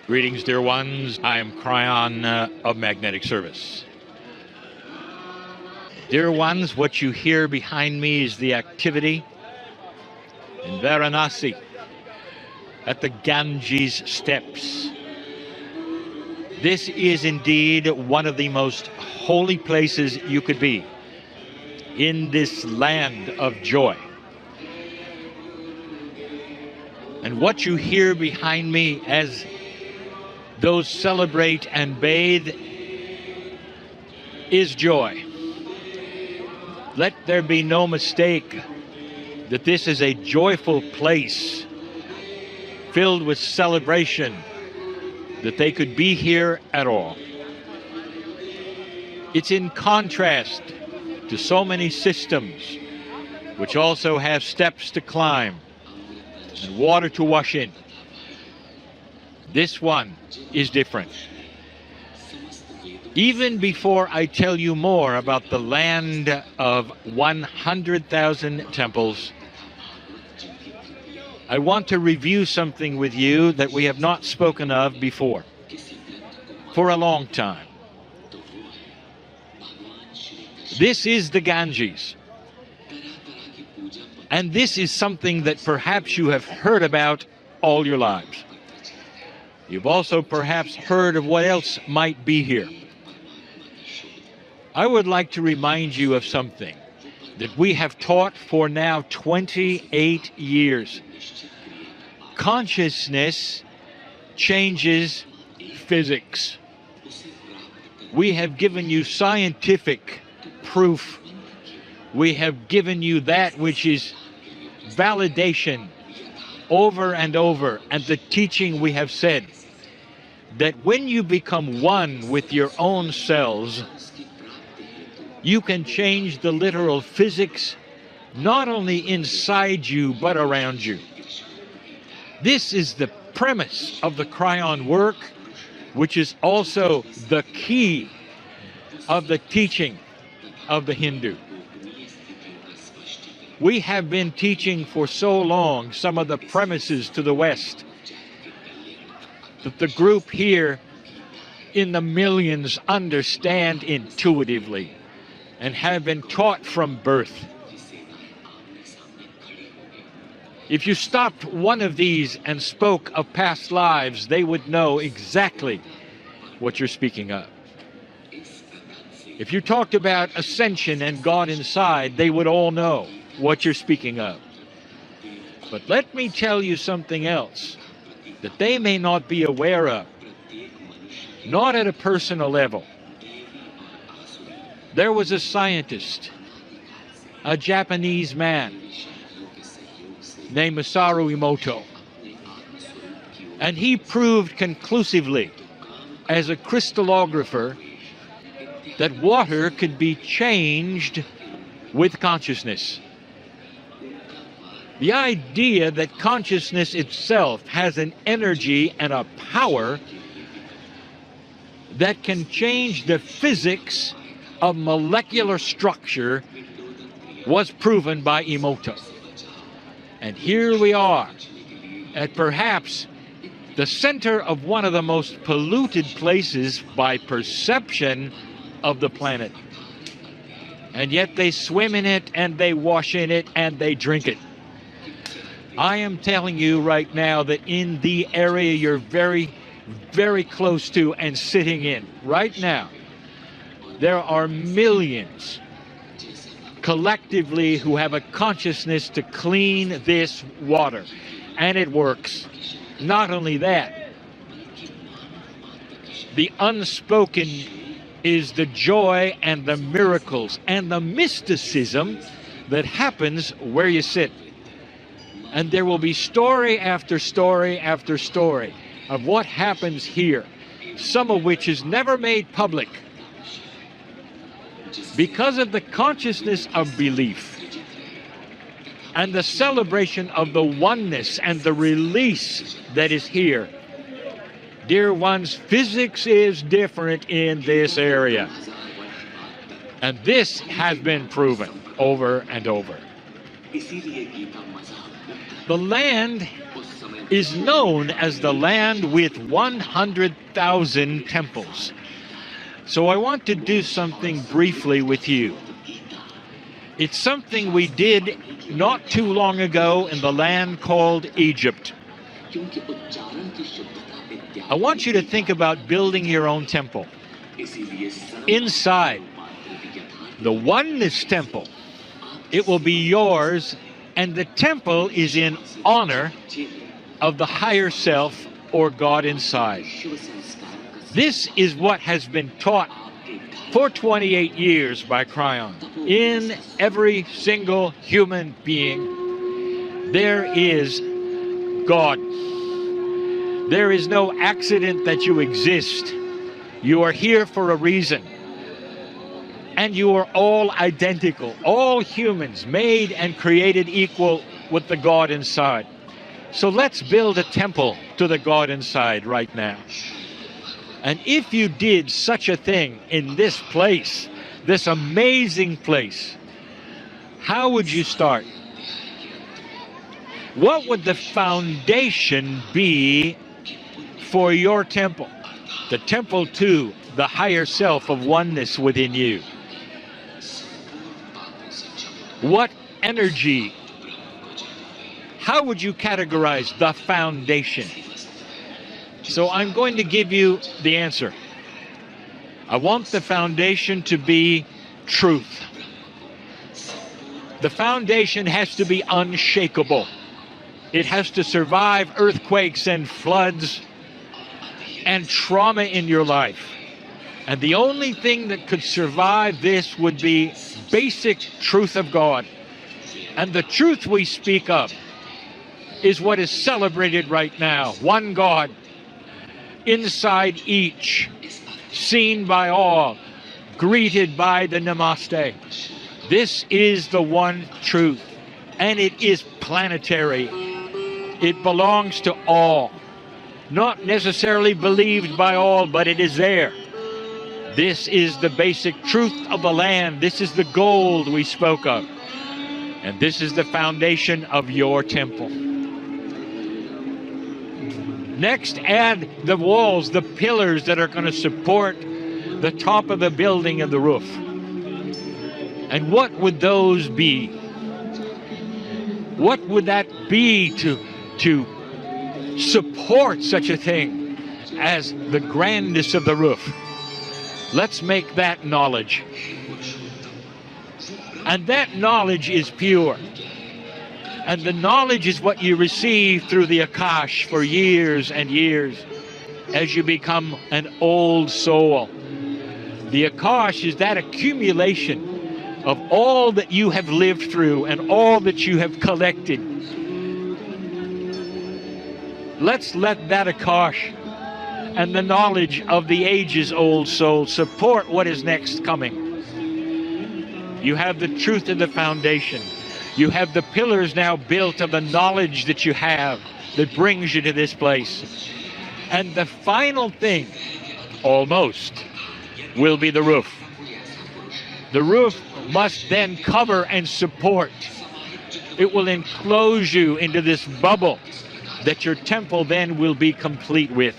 Greetings, dear ones. I am Kryon of Magnetic Service. Dear ones, what you hear behind me is the activity in Varanasi at the Ganges steps. This is indeed one of the most holy places you could be in this land of joy. And what you hear behind me as those celebrate and bathe is joy. Let there be no mistake that this is a joyful place filled with celebration, that they could be here at all. It's in contrast to so many systems which also have steps to climb and water to wash in. This one is different. Even before I tell you more about the land of 100,000 temples, I want to review something with you that we have not spoken of before for a long time. This is the Ganges. And this is something that perhaps you have heard about all your lives. You've also perhaps heard of what else might be here. I would like to remind you of something that we have taught for now 28 years. Consciousness changes physics. We have given you scientific proof. We have given you that which is validation over and over, and the teaching we have said that when you become one with your own cells, you can change the literal physics not only inside you but around you. This is the premise of the Kryon work, which is also the key of the teaching of the Hindu. We have been teaching for so long some of the premises to the West that the group here in the millions understand intuitively and have been taught from birth. If you stopped one of these and spoke of past lives, they would know exactly what you're speaking of. If you talked about ascension and God inside, they would all know what you're speaking of. But let me tell you something else that they may not be aware of, not at a personal level. There was a scientist, a Japanese man named Masaru Emoto, and he proved conclusively as a crystallographer that water could be changed with consciousness. The idea that consciousness itself has an energy and a power that can change the physics of molecular structure was proven by Emoto. And here we are at perhaps the center of one of the most polluted places by perception of the planet. And yet they swim in it and they wash in it and they drink it. I am telling you right now that in the area you're very, very close to and sitting in right now, there are millions collectively who have a consciousness to clean this water. And it works. Not only that, the unspoken is the joy and the miracles and the mysticism that happens where you sit. And there will be story after story after story of what happens here, some of which is never made public because of the consciousness of belief and the celebration of the oneness and the release that is here. Dear ones, physics is different in this area. And this has been proven over and over. The land is known as the land with 100,000 temples. So I want to do something briefly with you. It's something we did not too long ago in the land called Egypt. I want you to think about building your own temple. Inside the oneness temple, it will be yours, and the temple is in honor of the higher self or God inside. This is what has been taught for 28 years by Kryon. In every single human being, there is God. There is no accident that you exist. You are here for a reason. And you are all identical, all humans made and created equal with the God inside. So let's build a temple to the God inside right now. And if you did such a thing in this place, this amazing place, how would you start? What would the foundation be for your temple? The temple to the higher self of oneness within you. What energy? How would you categorize the foundation? So I'm going to give you the answer. I want the foundation to be truth. The foundation has to be unshakable. It has to survive earthquakes and floods and trauma in your life. And the only thing that could survive this would be basic truth of God. And the truth we speak of is what is celebrated right now. One God, inside each, seen by all, greeted by the Namaste. This is the one truth, and it is planetary. It belongs to all. Not necessarily believed by all, but it is there. This is the basic truth of the land. This is the gold we spoke of. And this is the foundation of your temple. Next, add the walls, the pillars that are going to support the top of the building and the roof. And what would those be? What would that be to support such a thing as the grandness of the roof? Let's make that knowledge. And that knowledge is pure. And the knowledge is what you receive through the Akash for years and years as you become an old soul. The Akash is that accumulation of all that you have lived through and all that you have collected. Let's let that Akash and the knowledge of the ages-old soul support what is next coming. You have the truth of the foundation. You have the pillars now built of the knowledge that you have that brings you to this place. And the final thing, almost, will be the roof. The roof must then cover and support. It will enclose you into this bubble that your temple then will be complete with.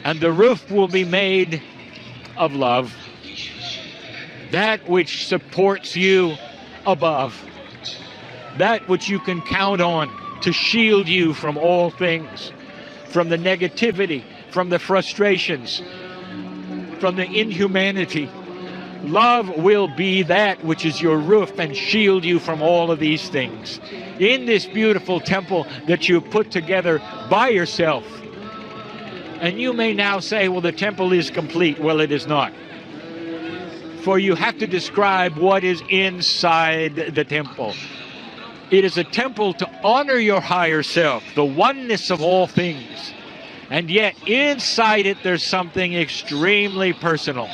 And the roof will be made of love, that which supports you above, that which you can count on to shield you from all things, from the negativity, from the frustrations, from the inhumanity. Love will be that which is your roof and shield you from all of these things. In this beautiful temple that you put together by yourself. And you may now say, well, the temple is complete. Well, it is not. For you have to describe what is inside the temple. It is a temple to honor your higher self, the oneness of all things. And yet inside it, there's something extremely personal.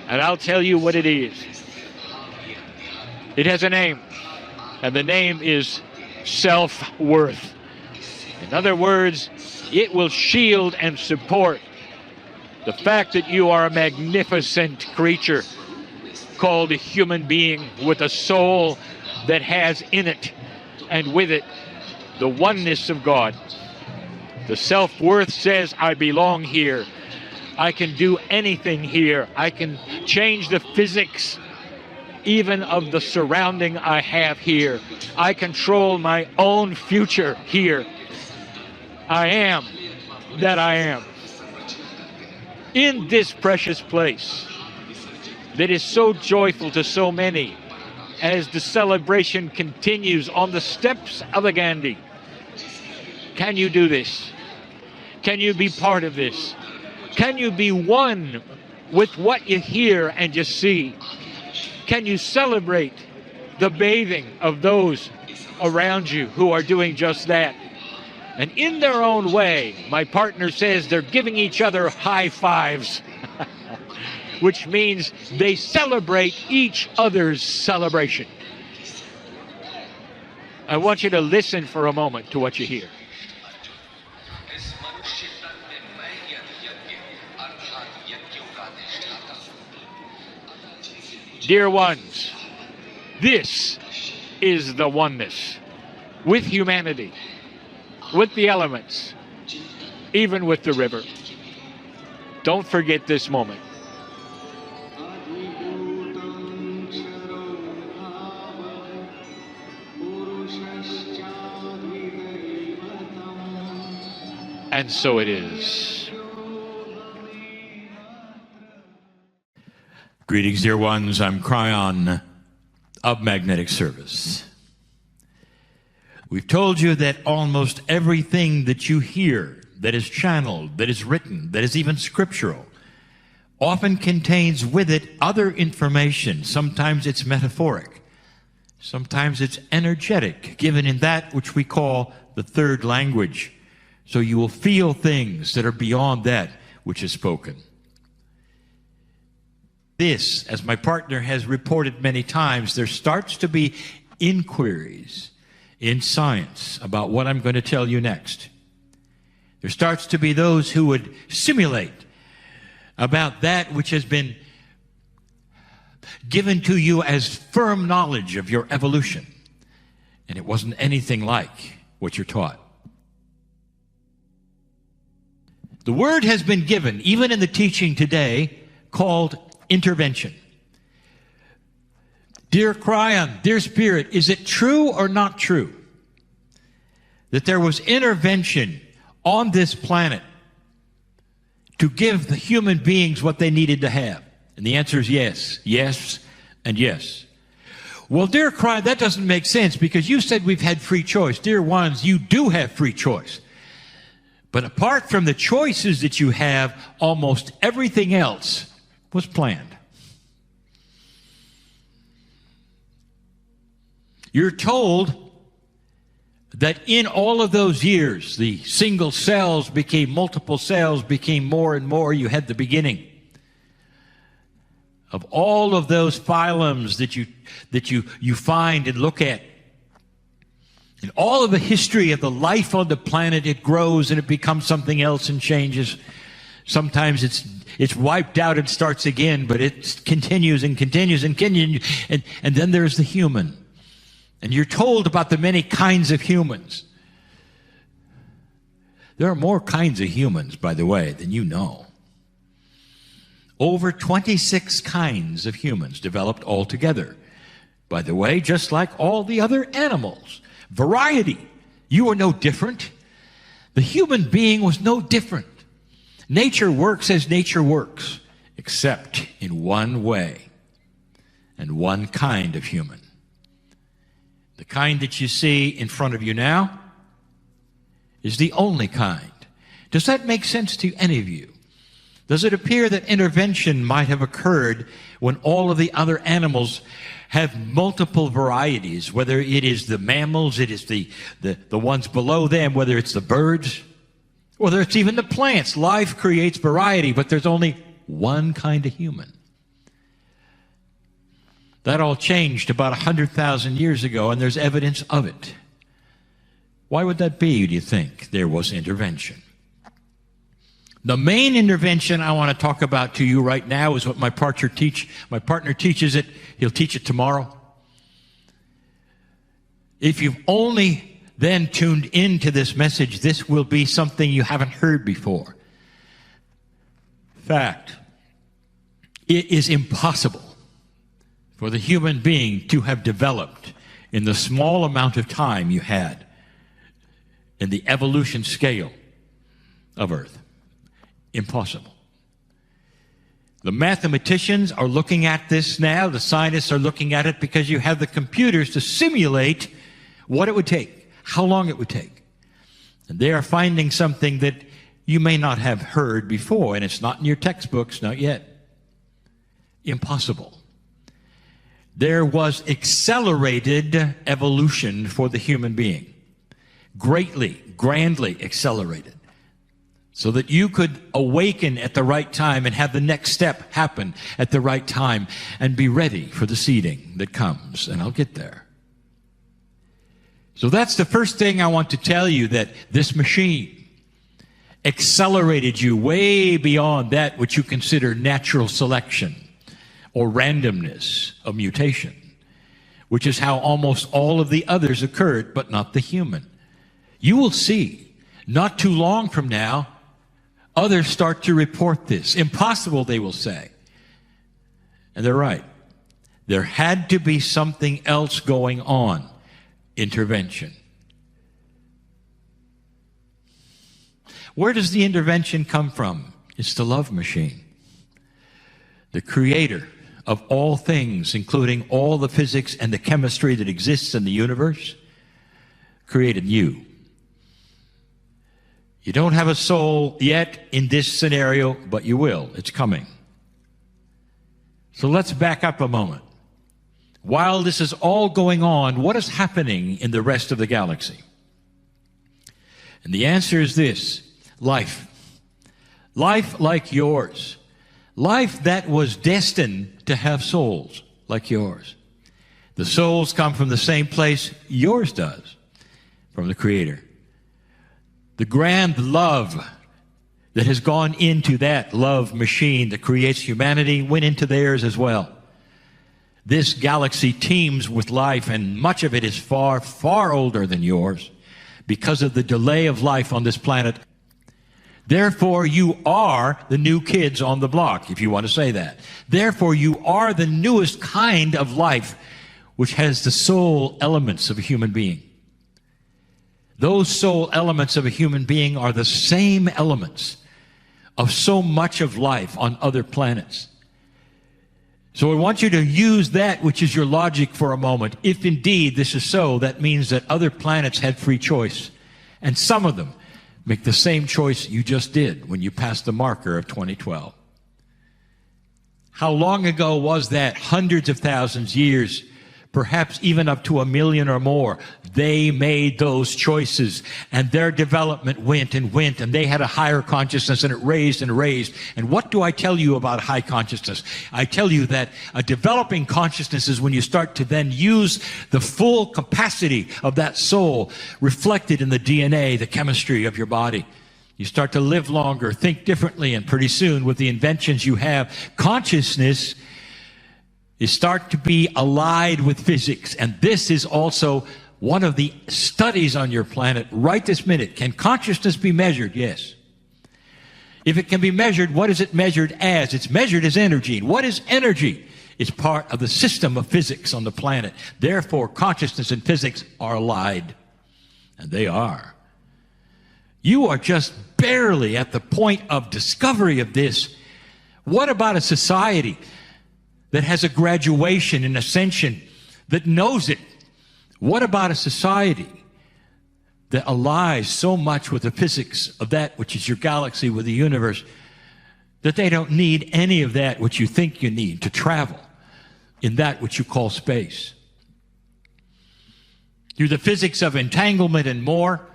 And I'll tell you what it is. It has a name, and the name is self-worth. In other words, it will shield and support the fact that you are a magnificent creature called a human being with a soul that has in it and with it, the oneness of God. The self-worth says, I belong here. I can do anything here. I can change the physics even of the surrounding I have here. I control my own future here. I am that I am. In this precious place that is so joyful to so many, as the celebration continues on the steps of the Gandhi, can you do this? Can you be part of this? Can you be one with what you hear and you see? Can you celebrate the bathing of those around you who are doing just that? And in their own way, my partner says they're giving each other high fives, which means they celebrate each other's celebration. I want you to listen for a moment to what you hear. Dear ones, this is the oneness with humanity, with the elements, even with the river. Don't forget this moment. And so it is. Greetings, dear ones. I'm Kryon of Magnetic Service. We've told you that almost everything that you hear, that is channeled, that is written, that is even scriptural, often contains with it other information. Sometimes it's metaphoric. Sometimes it's energetic, given in that which we call the third language. So you will feel things that are beyond that which is spoken. This, as my partner has reported many times, there starts to be inquiries in science about what I'm going to tell you next. There starts to be those who would simulate about that which has been given to you as firm knowledge of your evolution. And it wasn't anything like what you're taught. The word has been given, even in the teaching today, called intervention. Dear Kryon, dear Spirit, is it true or not true that there was intervention on this planet to give the human beings what they needed to have? And the answer is yes, yes, and yes. Well, dear Kryon, that doesn't make sense because you said we've had free choice. Dear ones, you do have free choice. But apart from the choices that you have, almost everything else was planned. You're told that in all of those years, the single cells became multiple cells, became more and more. You had the beginning of all of those phylums that you find and look at. In all of the history of the life on the planet, it grows and it becomes something else and changes. Sometimes it's wiped out and starts again, but it continues and continues and continues. And then there's the human. And you're told about the many kinds of humans. There are more kinds of humans, by the way, than you know. Over 26 kinds of humans developed altogether. By the way, just like all the other animals. Variety. You are no different. The human being was no different. Nature works as nature works, except in one way and one kind of human. The kind that you see in front of you now is the only kind. Does that make sense to any of you? Does it appear that intervention might have occurred when all of the other animals have multiple varieties, whether it is the mammals, it is the ones below them, whether it's the birds, whether it's even the plants? Life creates variety, but there's only one kind of human. That all changed about 100,000 years ago, and there's evidence of it. Why would that be, do you think? There was intervention. The main intervention I want to talk about to you right now is what my partner teaches it. He'll teach it tomorrow. If you've only then tuned into this message, this will be something you haven't heard before. Fact, it is impossible for the human being to have developed in the small amount of time you had in the evolution scale of Earth. Impossible. The mathematicians are looking at this now. The scientists are looking at it because you have the computers to simulate what it would take, how long it would take. And they are finding something that you may not have heard before, and it's not in your textbooks, not yet. Impossible. There was accelerated evolution for the human being. Greatly, grandly accelerated. So that you could awaken at the right time and have the next step happen at the right time and be ready for the seeding that comes. And I'll get there. So that's the first thing I want to tell you, that this machine accelerated you way beyond that which you consider natural selection or randomness of mutation, which is how almost all of the others occurred, but not the human. You will see, not too long from now, others start to report this. Impossible, they will say. And they're right. There had to be something else going on. Intervention. Where does the intervention come from? It's the love machine. The creator of all things, including all the physics and the chemistry that exists in the universe, created you. You don't have a soul yet in this scenario, but you will. It's coming. So let's back up a moment. While this is all going on, what is happening in the rest of the galaxy? And the answer is this: life. Life like yours. Life that was destined to have souls like yours. The souls come from the same place yours does, from the Creator. The grand love that has gone into that love machine that creates humanity went into theirs as well. This galaxy teems with life, and much of it is far, far older than yours because of the delay of life on this planet. Therefore, you are the new kids on the block, if you want to say that. Therefore, you are the newest kind of life, which has the soul elements of a human being. Those soul elements of a human being are the same elements of so much of life on other planets. So I want you to use that which is your logic for a moment. If indeed this is so, that means that other planets had free choice. And some of them make the same choice you just did when you passed the marker of 2012. How long ago was that? Hundreds of thousands, years, perhaps even up to 1 million or more. They made those choices, and their development went and went, and they had a higher consciousness, and it raised and raised. And what do I tell you about high consciousness? I tell you that a developing consciousness is when you start to then use the full capacity of that soul reflected in the DNA, the chemistry of your body. You start to live longer, think differently, and pretty soon with the inventions you have, consciousness is start to be allied with physics. And this is also one of the studies on your planet right this minute. Can consciousness be measured? Yes. If it can be measured, what is it measured as? It's measured as energy. And what is energy? It's part of the system of physics on the planet. Therefore, consciousness and physics are allied. And they are. You are just barely at the point of discovery of this. What about a society that has a graduation and ascension, that knows it? What about a society that allies so much with the physics of that which is your galaxy, with the universe, that they don't need any of that which you think you need to travel in that which you call space? Through the physics of entanglement and more,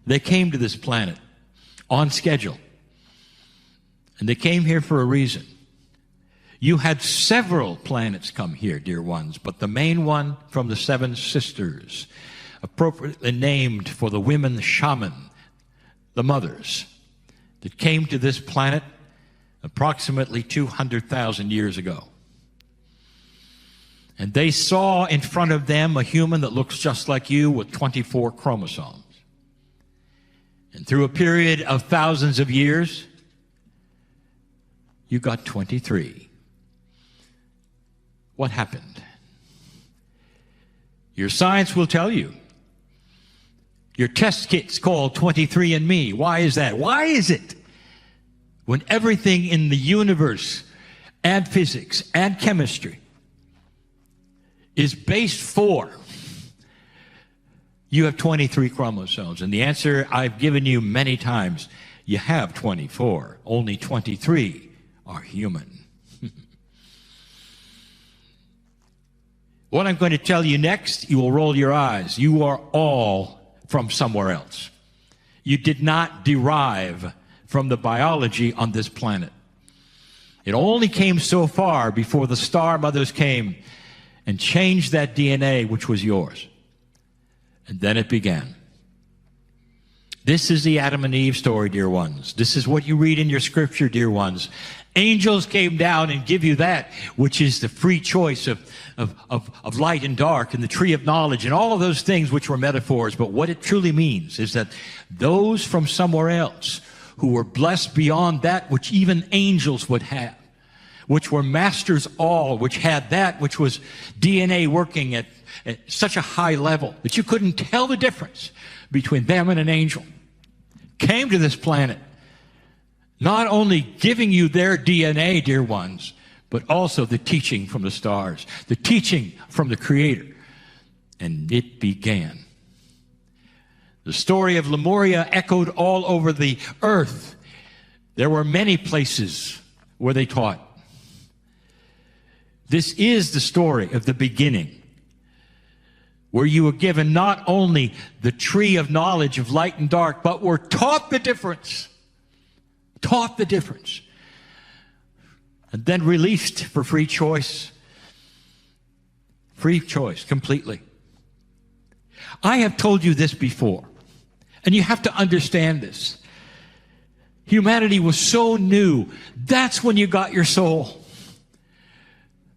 they came to this planet on schedule. And they came here for a reason. You had several planets come here, dear ones, but the main one from the Seven Sisters, appropriately named for the women shaman, the mothers, that came to this planet approximately 200,000 years ago. And they saw in front of them a human that looks just like you with 24 chromosomes. And through a period of thousands of years, you got 23. What happened? Your science will tell you. Your test kit's called 23andMe. Why is that? Why is it when everything in the universe and physics and chemistry is based for you have 23 chromosomes? And the answer I've given you many times, you have 24. Only 23 are human. What I'm going to tell you next, you will roll your eyes. You are all from somewhere else. You did not derive from the biology on this planet. It only came so far before the star mothers came and changed that DNA, which was yours. And then it began. This is the Adam and Eve story, dear ones. This is what you read in your scripture, dear ones. Angels came down and give you that, which is the free choice of light and dark and the tree of knowledge and all of those things which were metaphors. But what it truly means is that those from somewhere else who were blessed beyond that which even angels would have, which were masters all, which had that which was DNA working at such a high level that you couldn't tell the difference between them and an angel, came to this planet, not only giving you their DNA, dear ones, but also the teaching from the stars, the teaching from the Creator. And it began. The story of Lemuria echoed all over the earth. There were many places where they taught. This is the story of the beginning, where you were given not only the tree of knowledge of light and dark, but were taught the difference. Taught the difference. And then released for free choice. Free choice, completely. I have told you this before, and you have to understand this. Humanity was so new. That's when you got your soul.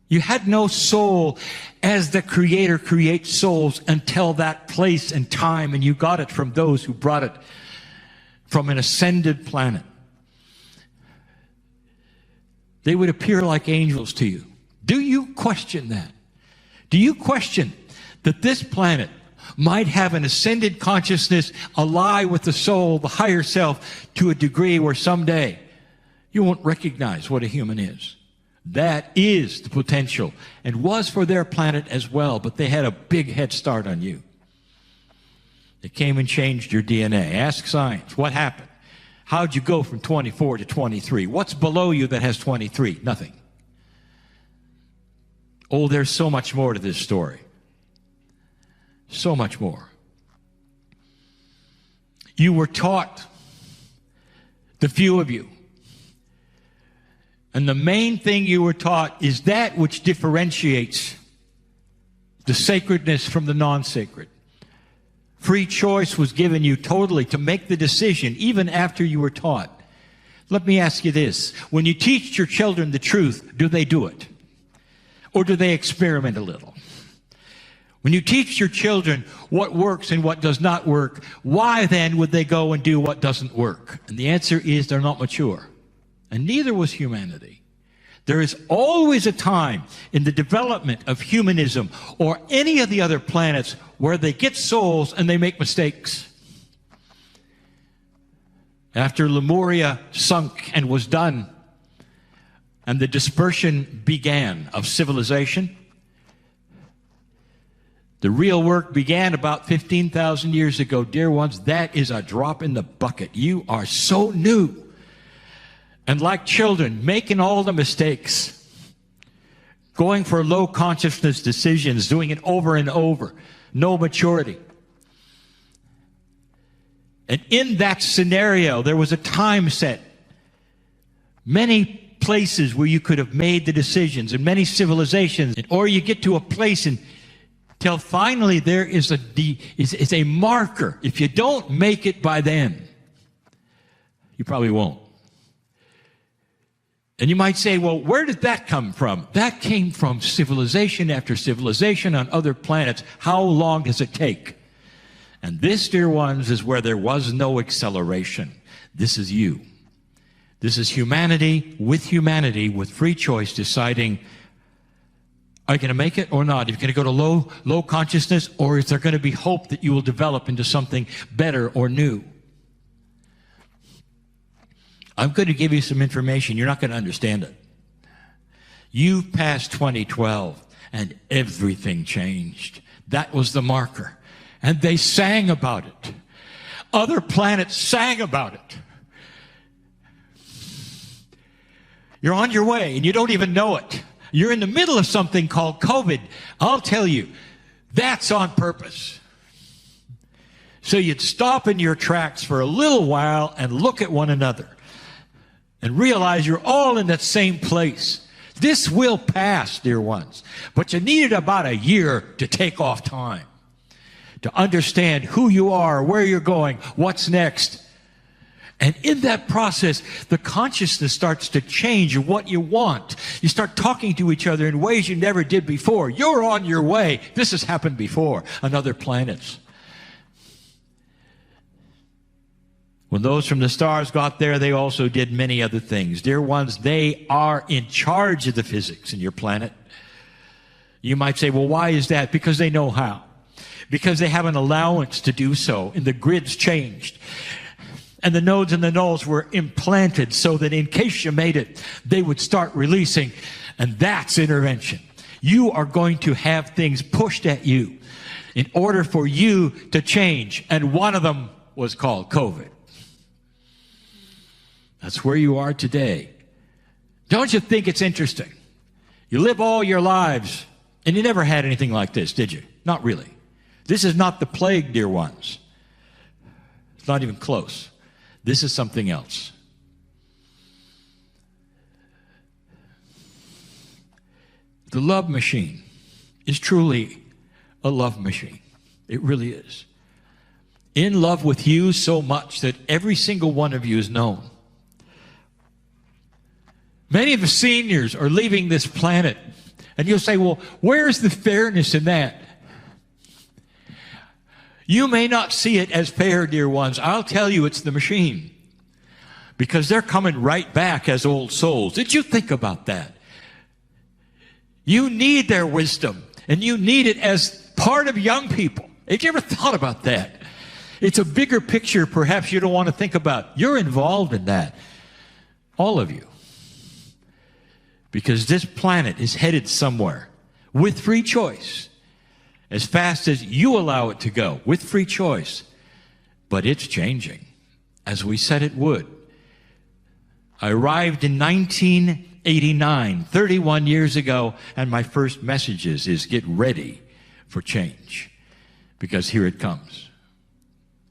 You had no soul as the Creator creates souls until that place and time, and you got it from those who brought it from an ascended planet. They would appear like angels to you. Do you question that? Do you question that this planet might have an ascended consciousness alive with the soul, the higher self, to a degree where someday you won't recognize what a human is? That is the potential, and was for their planet as well, but they had a big head start on you. They came and changed your DNA. Ask science, what happened? How'd you go from 24 to 23? What's below you that has 23? Nothing. Oh, there's so much more to this story. So much more. You were taught, the few of you, and the main thing you were taught is that which differentiates the sacredness from the non-sacred. Free choice was given you totally to make the decision, even after you were taught. Let me ask you this. When you teach your children the truth, do they do it? Or do they experiment a little? When you teach your children what works and what does not work, why then would they go and do what doesn't work? And the answer is they're not mature. And neither was humanity. There is always a time in the development of humanism or any of the other planets where they get souls and they make mistakes. After Lemuria sunk and was done, and the dispersion began of civilization, the real work began about 15,000 years ago. Dear ones, that is a drop in the bucket. You are so new. And like children, making all the mistakes, going for low consciousness decisions, doing it over and over, no maturity. And in that scenario, there was a time set. Many places where you could have made the decisions, and many civilizations, or you get to a place until finally there is a marker. If you don't make it by then, you probably won't. And you might say, well, where did that come from? That came from civilization after civilization on other planets. How long does it take? And this, dear ones, is where there was no acceleration. This is you. This is humanity with free choice deciding, are you going to make it or not? Are you going to go to low consciousness, or is there going to be hope that you will develop into something better or new? I'm going to give you some information. You're not going to understand it. You passed 2012 and everything changed. That was the marker. And they sang about it. Other planets sang about it. You're on your way and you don't even know it. You're in the middle of something called COVID. I'll tell you, that's on purpose. So you'd stop in your tracks for a little while and look at one another and realize you're all in that same place. This will pass, dear ones. But you needed about a year to take off time, to understand who you are, where you're going, what's next. And in that process, the consciousness starts to change what you want. You start talking to each other in ways you never did before. You're on your way. This has happened before on other planets. When those from the stars got there, they also did many other things. Dear ones, they are in charge of the physics in your planet. You might say, well, why is that? Because they know how. Because they have an allowance to do so, and the grids changed. And the nodes and the nulls were implanted so that in case you made it, they would start releasing. And that's intervention. You are going to have things pushed at you in order for you to change. And one of them was called COVID. That's where you are today. Don't you think it's interesting? You live all your lives, and you never had anything like this, did you? Not really. This is not the plague, dear ones. It's not even close. This is something else. The love machine is truly a love machine. It really is. In love with you so much that every single one of you is known. Many of the seniors are leaving this planet, and you'll say, well, where's the fairness in that? You may not see it as fair, dear ones. I'll tell you it's the machine. Because they're coming right back as old souls. Did you think about that? You need their wisdom, and you need it as part of young people. Have you ever thought about that? It's a bigger picture perhaps you don't want to think about. You're involved in that. All of you. Because this planet is headed somewhere with free choice. As fast as you allow it to go, with free choice. But it's changing, as we said it would. I arrived in 1989, 31 years ago, and my first message is get ready for change. Because here it comes.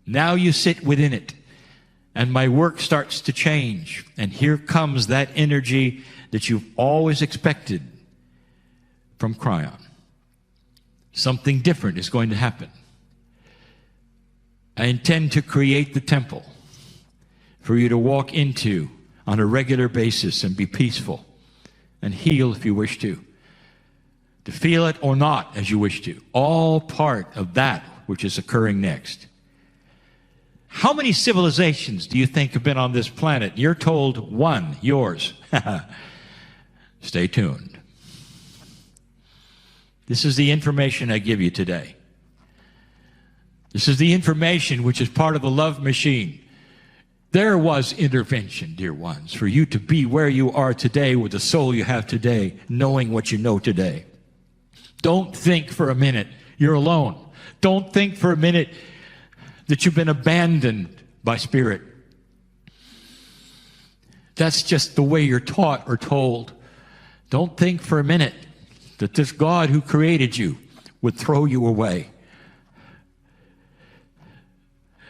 Now you sit within it, and my work starts to change. And here comes that energy that you've always expected from Kryon. Something different is going to happen. I intend to create the temple for you to walk into on a regular basis and be peaceful and heal if you wish to feel it or not as you wish to. All part of that which is occurring next. How many civilizations do you think have been on this planet? You're told one, yours. Stay tuned. This is the information I give you today. This is the information which is part of the love machine. There was intervention, dear ones, for you to be where you are today with the soul you have today, knowing what you know today. Don't think for a minute you're alone. Don't think for a minute that you've been abandoned by Spirit. That's just the way you're taught or told. Don't think for a minute that this God who created you would throw you away.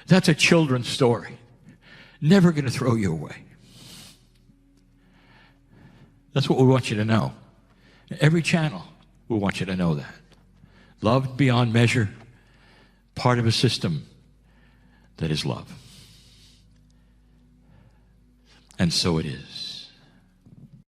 That's a children's story. Never going to throw you away. That's what we want you to know. Every channel, we want you to know that. Loved beyond measure, part of a system that is love. And so it is.